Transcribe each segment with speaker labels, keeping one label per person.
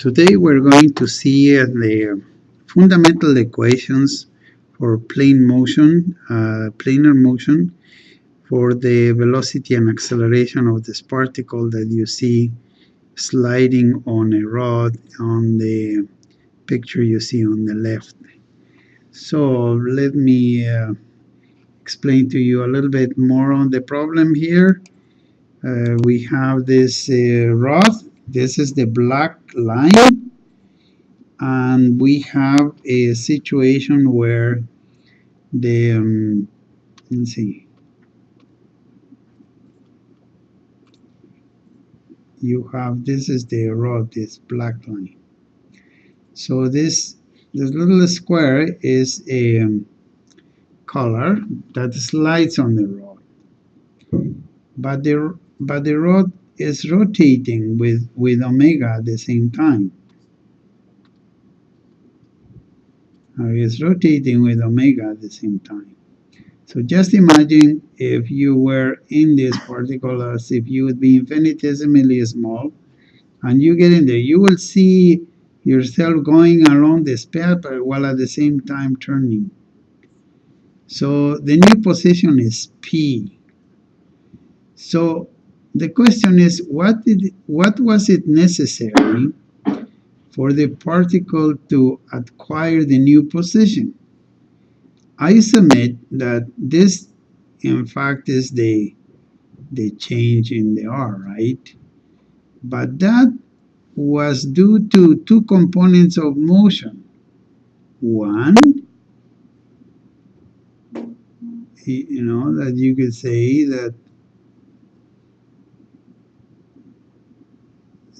Speaker 1: Today we're going to see the fundamental equations for planar motion for the velocity and acceleration of this particle that you see sliding on a rod on the picture you see on the left. So let me explain to you a little bit more on the problem here. We have this rod. This is the black line, and we have a situation where the let's see, you have, this is the rod, this black line. So this little square is a color that slides on the rod, but the rod is rotating with omega at the same time. It's rotating with omega at the same time. So just imagine if you were in this particle as if you would be infinitesimally small, and you get in there, you will see yourself going along this path but while at the same time turning. So the new position is P. So the question is, what was it necessary for the particle to acquire the new position? I submit that this, in fact, is the change in the R, right? But that was due to two components of motion. One, that you could say that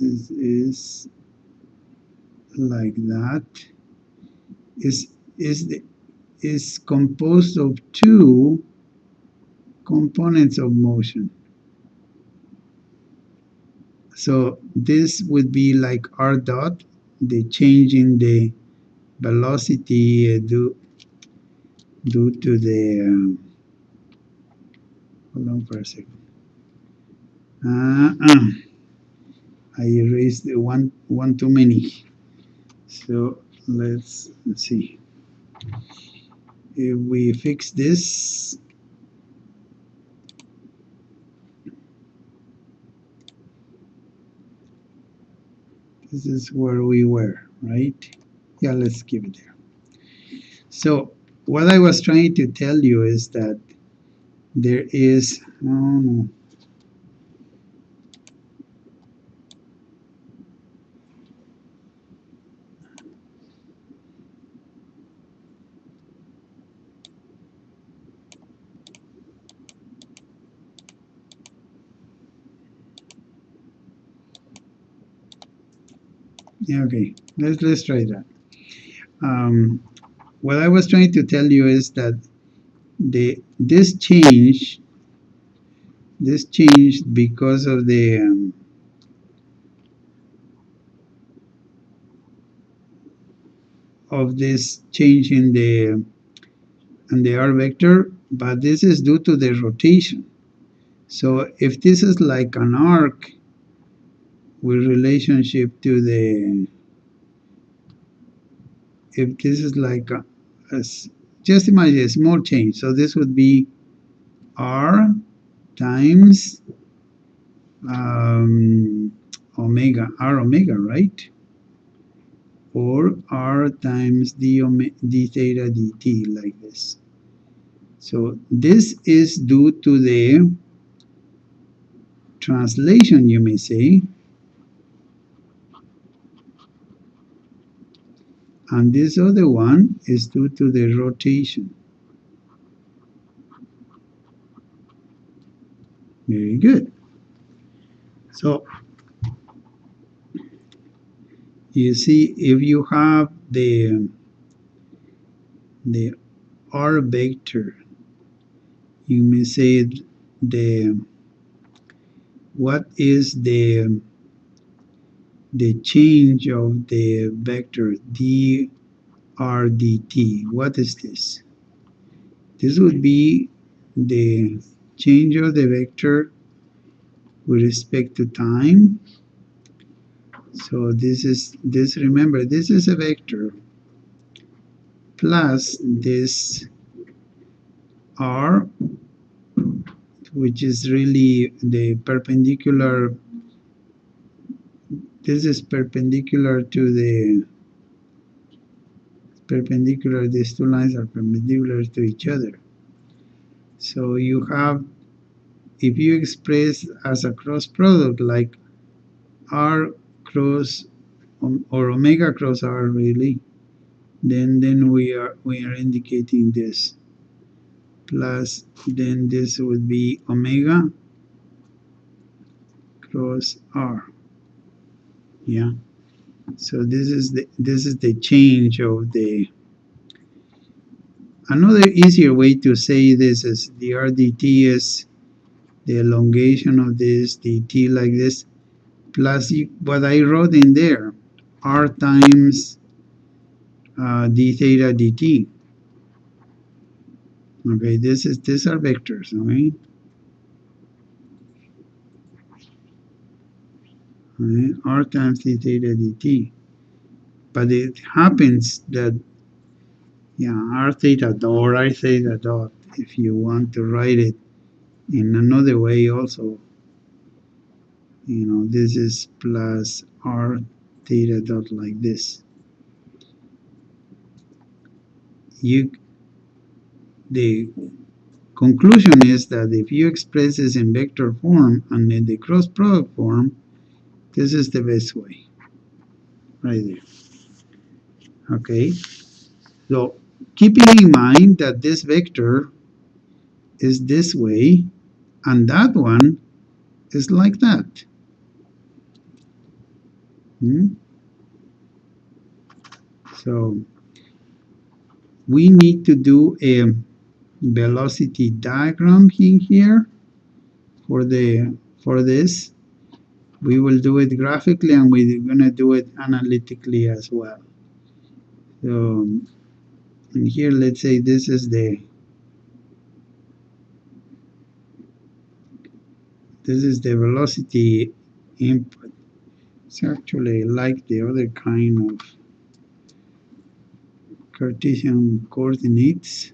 Speaker 1: this is like that, is composed of two components of motion. So this would be like r dot, the change in the velocity due to the hold on for a second. I erased the one too many. So let's see. If we fix this, this is where we were, right? Yeah, let's keep it there. So what I was trying to tell you is that there is, oh no, yeah, okay, let's try that. What I was trying to tell you is that this changed because of the of this change in the r vector, but this is due to the rotation. So if this is like an arc with relationship to the, if this is like just imagine a small change. So this would be r times omega, r omega, right? Or r times d theta dt, like this. So this is due to the translation, you may say, and this other one is due to the rotation. Very good. So you see, if you have the r vector, you may say what is the change of the vector d r dt? What is this? This would be the change of the vector with respect to time So this, remember, this is a vector plus this r, which is really the perpendicular. This is perpendicular to the perpendicular. These two lines are perpendicular to each other. So you have, if you express as a cross product like r cross or omega cross r, really, then we are indicating this plus, then this would be omega cross r. Yeah. So this is the change of the. Another easier way to say this is the r dt is the elongation of this dt like this plus what I wrote in there, r times d theta dt. Okay, these are vectors. Okay, r times d theta dt. But it happens that, yeah, r theta dot or I theta dot, if you want to write it in another way also, this is plus r theta dot like this. The conclusion is that if you express this in vector form and in the cross product form, this is the best way, right there. Okay, so keeping in mind that this vector is this way and that one is like that. So we need to do a velocity diagram in here for this. We will do it graphically and we're gonna do it analytically as well. So and here, let's say this is the velocity input. It's actually like the other kind of Cartesian coordinates.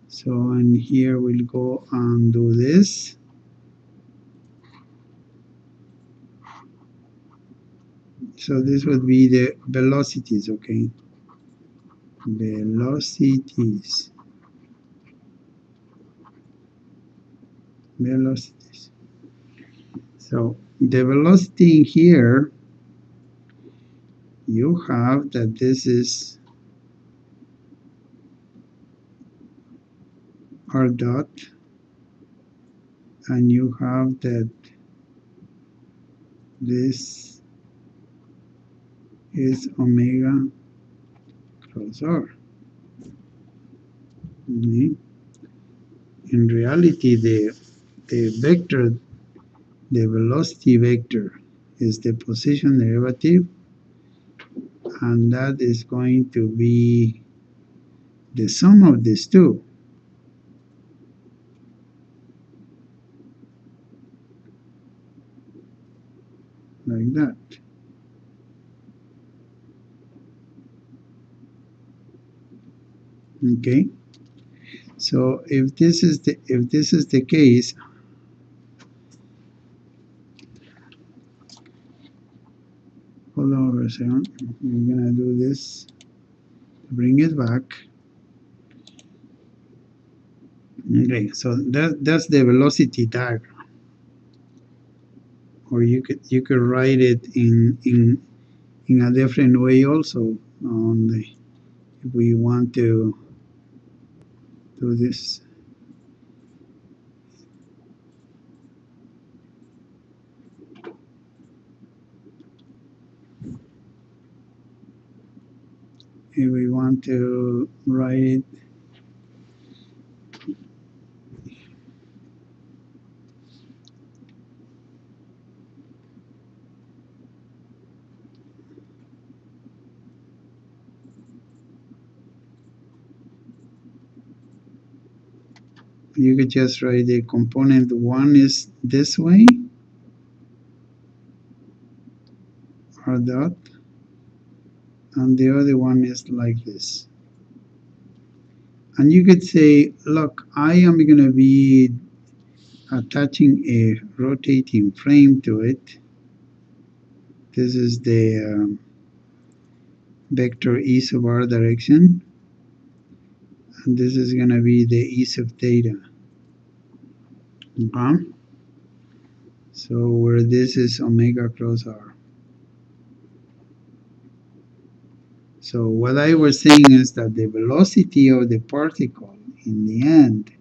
Speaker 1: So and here we'll go and do this. So this would be the velocities, okay? Velocities. So the velocity here, you have that this is r dot, and you have that this is omega cross r. In reality, the vector, the velocity vector, is the position derivative, and that is going to be the sum of these two. Like that. Okay. So if this is the case, hold on for a second. I'm gonna do this. Bring it back. Okay. So that's the velocity diagram. Or you could write it in a different way also. If we want to do this. If we want to write it, you could just write the component one is this way, r dot, and the other one is like this. And you could say, look, I am going to be attaching a rotating frame to it. This is the vector e sub r direction, and this is going to be the e sub theta. Okay? So where this is omega cross r. So what I was saying is that the velocity of the particle in the end,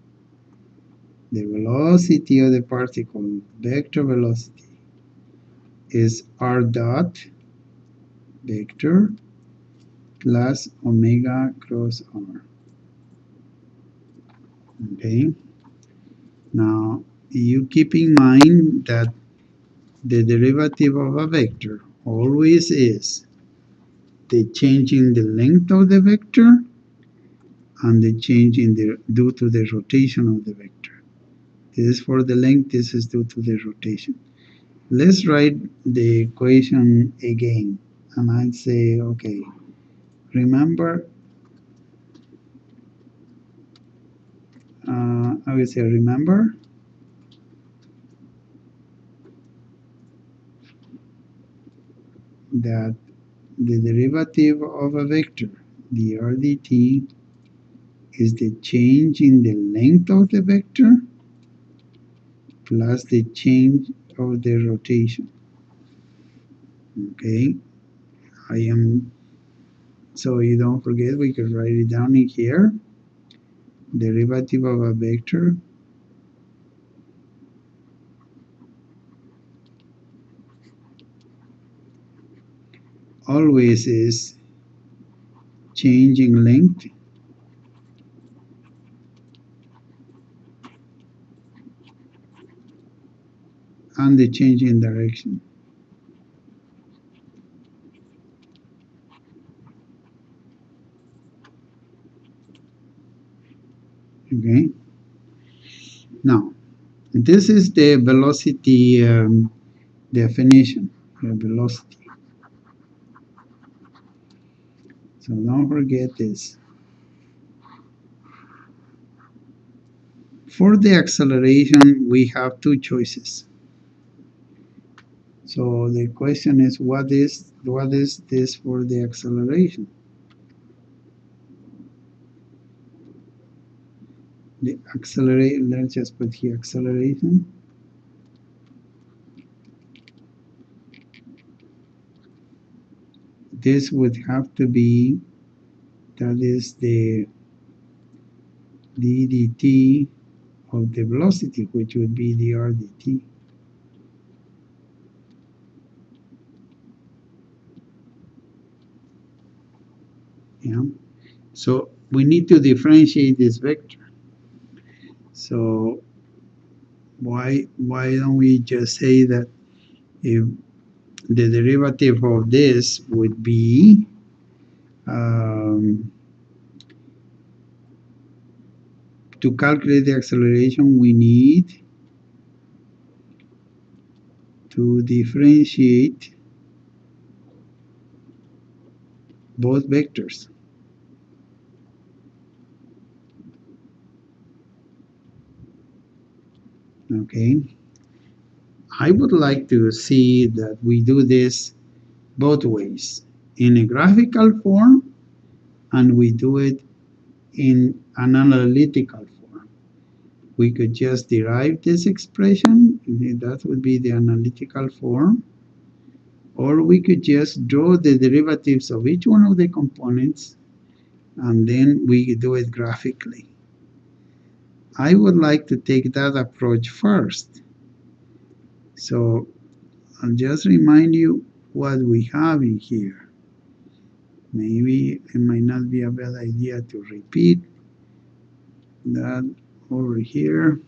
Speaker 1: the velocity of the particle, vector velocity, is r dot vector plus omega cross r. Okay? Now, you keep in mind that the derivative of a vector always is the change in the length of the vector and the change in the due to the rotation of the vector. This is for the length, this is due to the rotation. Let's write the equation again, and I'd say, okay, remember, I will say, remember that the derivative of a vector, dr dt, is the change in the length of the vector plus the change of the rotation. Okay, so you don't forget, we can write it down in here. Derivative of a vector always is change in length and the change in direction. Okay, now this is the velocity definition, the velocity. So don't forget this. For the acceleration, we have two choices. So the question is, what is this for the acceleration? The accelerate, let's just put here acceleration. This would have to be, that is the ddt of the velocity, which would be the r dt. Yeah. So we need to differentiate this vector. So why don't we just say that if the derivative of this would be to calculate the acceleration, we need to differentiate both vectors. Okay, I would like to see that we do this both ways, in a graphical form, and we do it in an analytical form. We could just derive this expression, that would be the analytical form, or we could just draw the derivatives of each one of the components, and then we do it graphically. I would like to take that approach first. So I'll just remind you what we have in here. Maybe it might not be a bad idea to repeat that over here,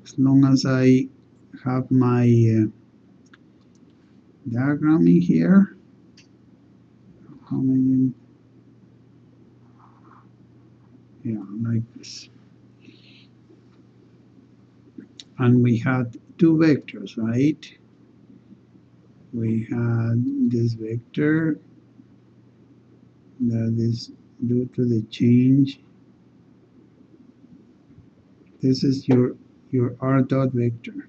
Speaker 1: as long as I have my diagram in here. How many? Yeah, like this. And we had two vectors, right? we had this vector that is due to the change. This is your r dot vector.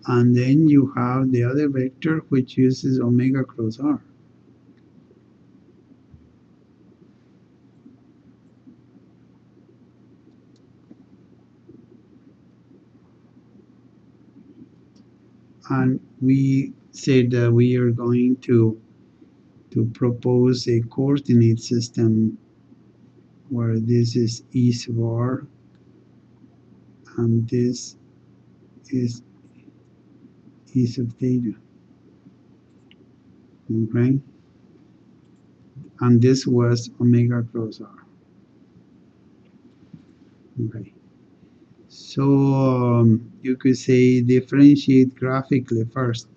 Speaker 1: And then you have the other vector which uses omega cross r. And we said that we are going to propose a coordinate system where this is E sub r and this is E sub theta. Okay? And this was omega cross r. Okay. So you could say differentiate graphically first.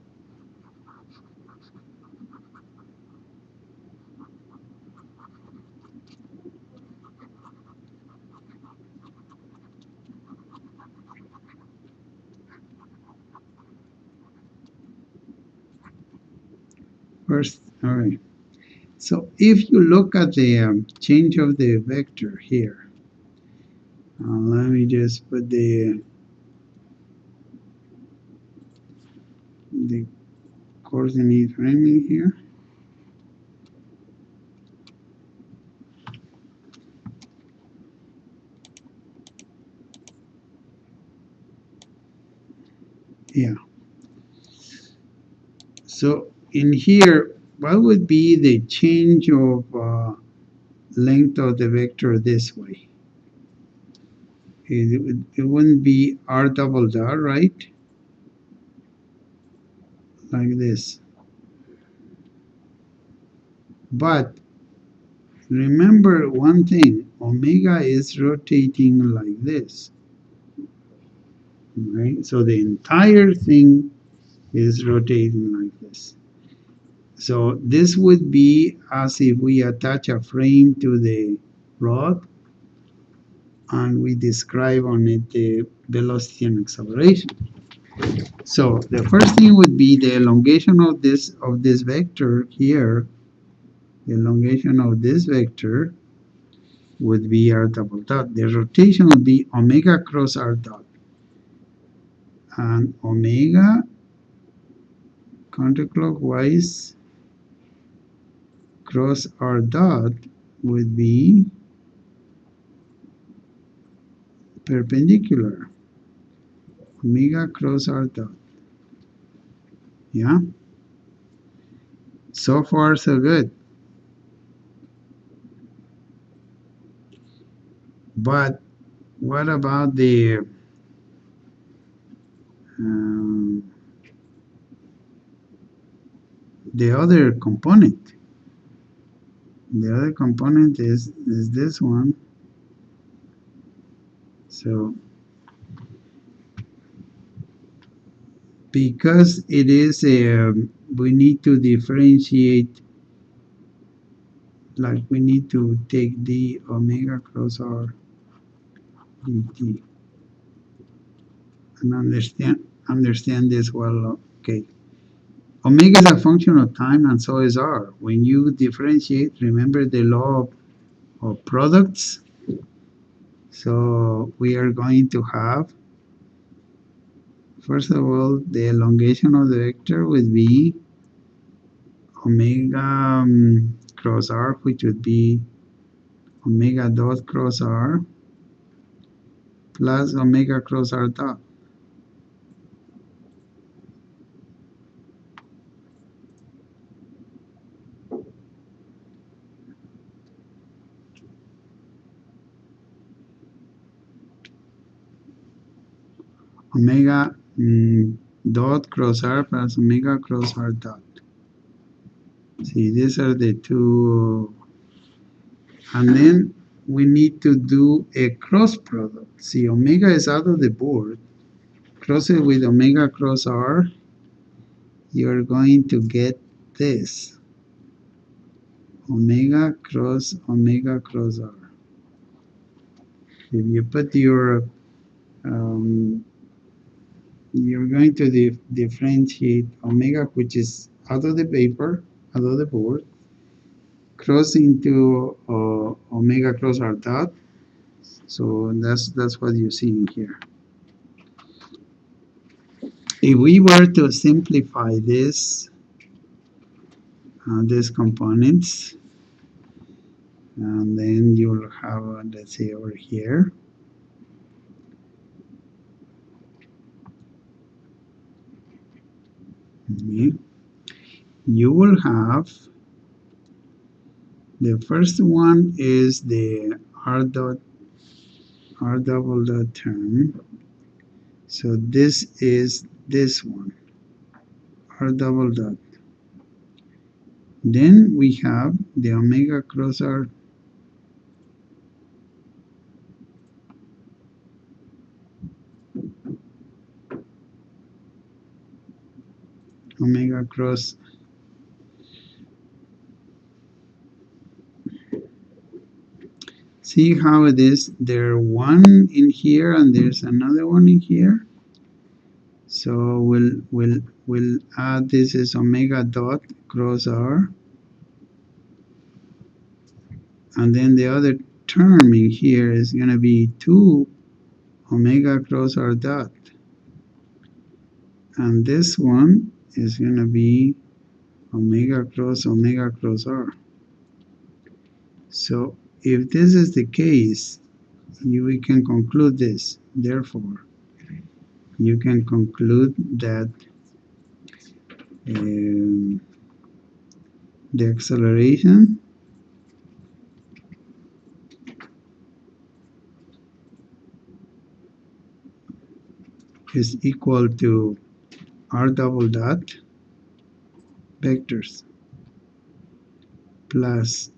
Speaker 1: All right. So if you look at the change of the vector here, let me just put the coordinate framing here. Yeah. So in here, what would be the change of length of the vector this way? It wouldn't be r double dot, right? Like this. But remember one thing, omega is rotating like this. Right? So the entire thing is rotating like this. So this would be as if we attach a frame to the rod and we describe on it the velocity and acceleration. So the first thing would be the elongation of this vector here. The elongation of this vector would be r double dot. The rotation would be omega cross r dot. And omega counterclockwise cross r dot would be perpendicular. Omega cross r dot. Yeah? So far, so good. But what about um, the other component? The other component is this one. So because it is a, we need to differentiate, like we need to take the omega cross r dt and understand this well. Okay, omega is a function of time and so is r. When you differentiate, remember the law of products. So we are going to have, first of all, the elongation of the vector would be omega cross r, which would be omega dot cross r plus omega cross r dot. Omega dot cross r plus omega cross r dot. See, these are the two. And then we need to do a cross product. See, omega is out of the board. Cross it with omega cross r. You're going to get this. Omega cross r. If you put your you're going to differentiate omega, which is out of the paper, out of the board, cross into omega cross r dot. So that's what you see in here. If we were to simplify this, these components, and then you'll have, let's say over here, you will have, the first one is the r double dot term. So this is this one, r double dot. Then we have the omega cross r, omega cross. See how it is? There's one in here and there's another one in here. So we'll add, this is omega dot cross r, and then the other term in here is going to be 2 omega cross r dot, and this one is going to be omega cross r. So if this is the case, we can conclude this. Therefore, you can conclude that the acceleration is equal to r double dot vectors plus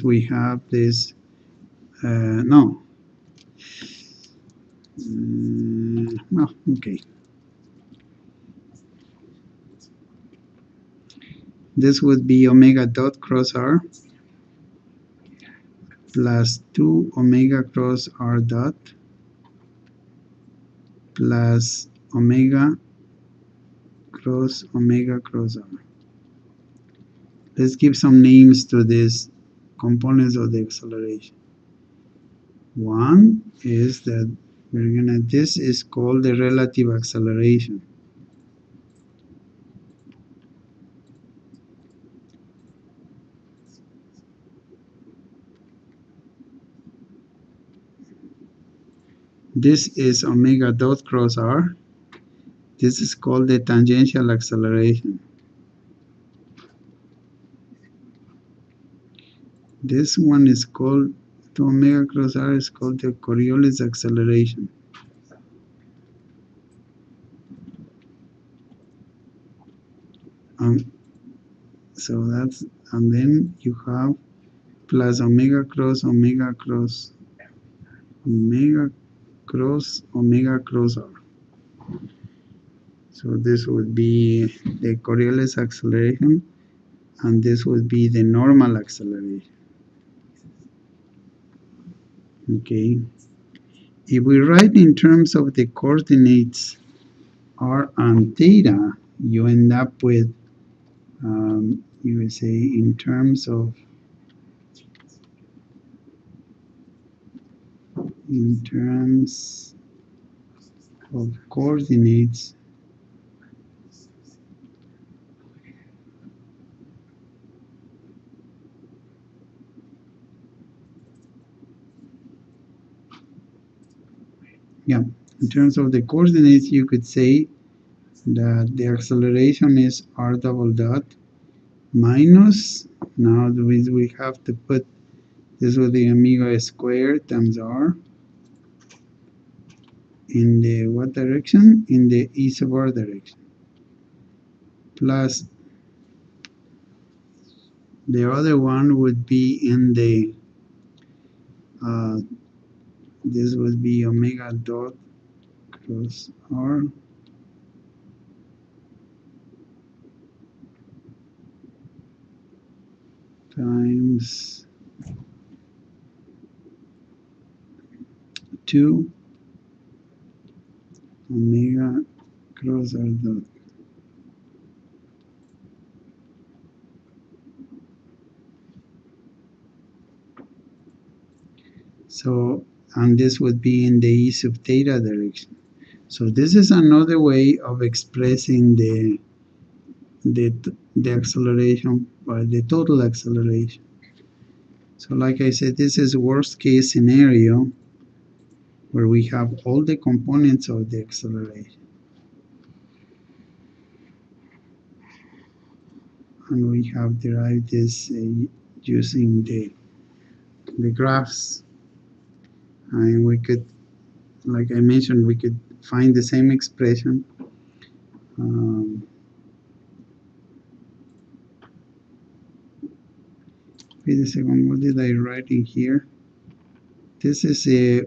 Speaker 1: we have this, no, no, okay. This would be omega dot cross r plus 2 omega cross r dot plus omega cross r. Let's give some names to these components of the acceleration. One is that this is called the relative acceleration. This is omega dot cross r. This is called the tangential acceleration. This one is called, to omega cross r is called the Coriolis acceleration. So that's, and then you have plus omega cross r. So this would be the Coriolis acceleration, and this would be the normal acceleration. Okay. If we write in terms of the coordinates r and theta, you end up with, you would say, in terms of coordinates, yeah, in terms of the coordinates, you could say that the acceleration is r double dot minus, now we have to put this with the omega squared times r in the what direction? In the e sub r direction, plus the other one would be in the, this would be omega dot cross r times 2 omega cross r dot. So, and this would be in the e sub theta direction. So this is another way of expressing the acceleration, by the total acceleration. So like I said, this is worst case scenario where we have all the components of the acceleration. And we have derived this using the graphs. And we could, like I mentioned, we could find the same expression. Wait a second, what did I write in here? This is a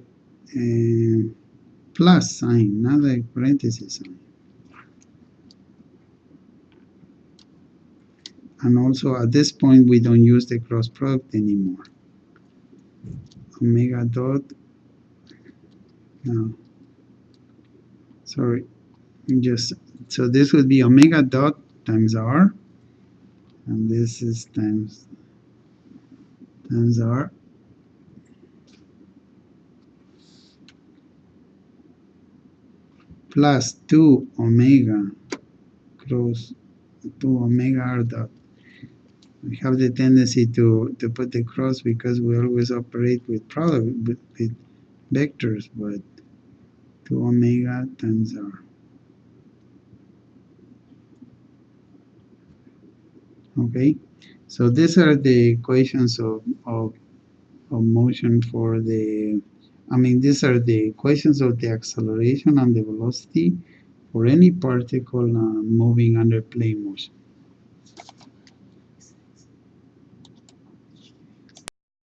Speaker 1: plus sign, not a parenthesis sign. And also at this point we don't use the cross product anymore. Omega dot, no, sorry, just, so this would be omega dot times r, and this is times r, plus 2 omega cross 2 omega r dot. We have the tendency to put the cross because we always operate with product, with vectors, but 2 omega times r. Okay, so these are the equations of motion for the, I mean, these are the equations of the acceleration and the velocity for any particle moving under plane motion.